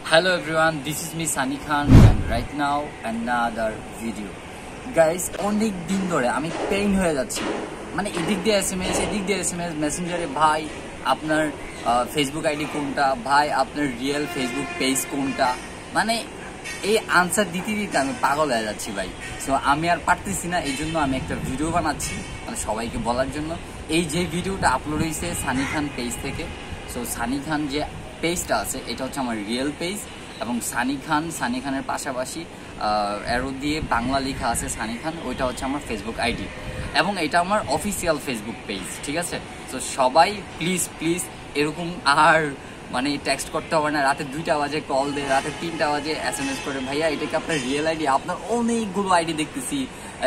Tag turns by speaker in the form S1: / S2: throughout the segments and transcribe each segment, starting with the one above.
S1: Hello everyone, this is me Sunny Khan and right now another video. Guys, অনেক দিন ধরে আমি pain হয়ে যাচ্ছি, মানে এদিক দিয়ে এসএমএস মেসেঞ্জারে, ভাই আপনার ফেসবুক আইডি কোনটা, ভাই আপনার রিয়েল ফেসবুক পেজ কোনটা, মানে এই আনসার দিতে দিতে আমি পাগল হয়ে যাচ্ছি ভাই। সো আমি আর পারতেছি না, এই জন্য আমি একটা ভিডিও বানাচ্ছি মানে সবাইকে বলার জন্য। এই যে ভিডিওটা আপলোড হয়েছে সানি খান পেজ থেকে। সো সানি খান যে পেজটা আছে এটা হচ্ছে আমার রিয়েল পেজ, এবং সানি খানের পাশাপাশি অ্যারো দিয়ে বাংলা লেখা আছে সানি খান, ওইটা হচ্ছে আমার ফেসবুক আইডি, এবং এটা আমার অফিসিয়াল ফেসবুক পেজ, ঠিক আছে? তো সবাই প্লিজ এরকম আর মানে টেক্সট করতে হবে না, রাতে 2টা বাজে কল দেয়, রাতে 3টা বাজে এসএমএস করে, ভাইয়া এটা কি আপনার রিয়েল আইডি? আপনার অনেকগুলো আইডি দেখতেছি,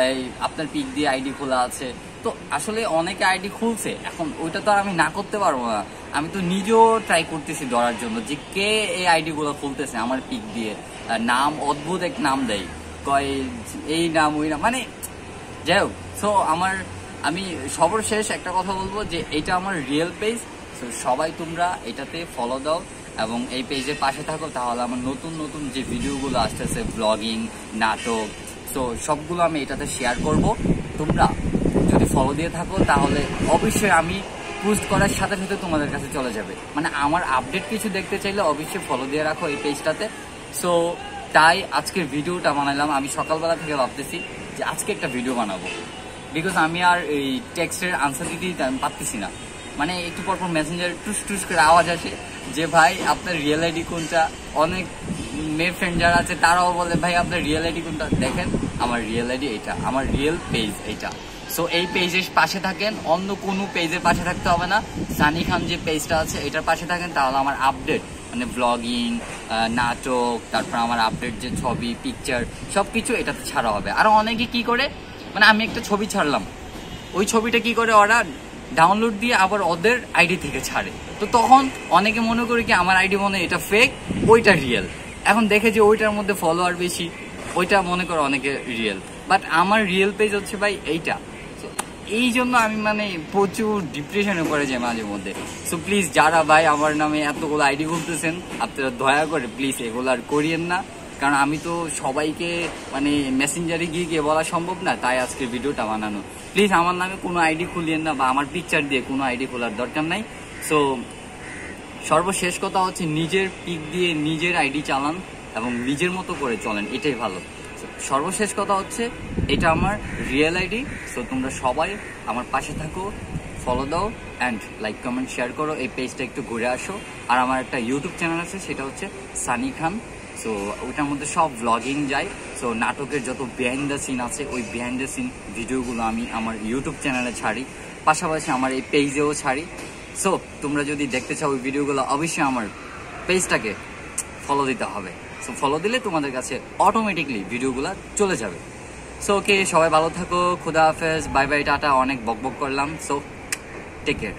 S1: এই আপনার পিক দিয়ে আইডি খোলা আছে। তো আসলে অনেকে আইডি খুলছে, এখন ওইটা তো আর আমি না করতে পারবো না। আমি তো নিজেও ট্রাই করতেছি ধরার জন্য যে কে এই আইডিগুলো খুলতেছে আমার পিক দিয়ে। নাম অদ্ভুত এক নাম দেয়, কয় এই নাম ওই নাম, মানে যাই হোক। সো আমি সর্বশেষ একটা কথা বলবো যে এটা আমার রিয়েল পেজ। সো সবাই তোমরা এটাতে ফলো দাও এবং এই পেজের পাশে থাকো, তাহলে আমার নতুন যে ভিডিওগুলো আসতেছে, ব্লগিং, নাটক, সো সবগুলো আমি এটাতে শেয়ার করব। তোমরা যদি ফলো দিয়ে থাকো তাহলে অবশ্যই আমি পোস্ট করার সাথে সাথে তোমাদের কাছে চলে যাবে, মানে আমার আপডেট কিছু দেখতে চাইলে অবশ্যই ফলো দিয়ে রাখো এই পেজটাতে। সো তাই আজকের ভিডিওটা বানালাম। আমি সকালবেলা থেকে ভাবতেছি যে আজকে একটা ভিডিও বানাবো, বিকজ আমি আর এই টেক্সটের আনসার দিতে আমি পারতেছি না, মানে একটু পরপর মেসেঞ্জার টুস করে আওয়াজ আসে যে ভাই আপনার রিয়েল আইডি কোনটা। অনেক মেয়ে ফ্রেন্ড যারা আছে তারাও বলে ভাই আপনার রিয়েল আইডি কোনটা। দেখেন আমার রিয়েল আইডি এইটা, আমার রিয়েল পেজ এইটা। সো এই পেজের পাশে থাকেন, অন্য কোনো পেজের পাশে থাকতে হবে না, সানি খান যে পেজটা আছে এটার পাশে থাকেন, তাহলে আমার আপডেট মানে ব্লগিং, নাটক, তারপর আমার আপডেট যে ছবি, পিকচার সবকিছু এটাতে ছাড়া হবে। আর অনেকে কি করে, মানে আমি একটা ছবি ছাড়লাম, ওই ছবিটা কি করে ওরা ডাউনলোড দিয়ে আবার ওদের আইডি থেকে ছাড়ে। তো তখন অনেকে মনে করে কি আমার আইডি মনে এটা ফেক, ওইটা রিয়েল। এখন দেখে যে ওইটার মধ্যে ফলোয়ার বেশি, ওইটা মনে করে অনেকে রিয়েল, বাট আমার রিয়েল পেজ হচ্ছে ভাই এইটা। এই জন্য আমি মানে প্রচুর ডিপ্রেশনে পড়ে যাই মাঝে মধ্যে। সো প্লিজ যারা ভাই আমার নামে এতগুলো আইডি খুলতেছেন, আপনারা দয়া করে প্লিজ এগুলো আর করিয়েন না, কারণ আমি তো সবাইকে মানে মেসেঞ্জারে গিয়ে বলা সম্ভব না, তাই আজকে ভিডিওটা বানানো। প্লিজ আমার নামে কোনো আইডি খুলিয়েন না, বা আমার পিকচার দিয়ে কোনো আইডি খোলার দরকার নাই। সো সর্বশেষ কথা হচ্ছে নিজের পিক দিয়ে নিজের আইডি চালান এবং নিজের মতো করে চলেন, এটাই ভালো। সর্বশেষ কথা হচ্ছে এটা আমার রিয়েল আইডি। সো তোমরা সবাই আমার পাশে থাকো, ফলো দাও অ্যান্ড লাইক কমেন্ট শেয়ার করো, এই পেজটা একটু ঘুরে আসো। আর আমার একটা ইউটিউব চ্যানেল আছে, সেটা হচ্ছে সানি খান। সো ওইটার মধ্যে সব ব্লগিং যায়। সো নাটকের যত বিহাইন্ড দ্য সিন আছে, ওই বিহাইন্ড দ্য সিন ভিডিওগুলো আমি আমার ইউটিউব চ্যানেলে ছাড়ি, পাশাপাশি আমার এই পেজেও ছাড়ি। সো তোমরা যদি দেখতে চাও ওই ভিডিওগুলো, অবশ্যই আমার পেজটাকে ফলো দিতে হবে। সো ফলো দিলে তোমাদের কাছে অটোমেটিকলি ভিডিওগুলো চলে যাবে। সো ওকে, সবাই ভালো থাকো, খুদা হাফেজ, বাই বাই, টাটা। অনেক বকবক করলাম, সো টেক কেয়ার।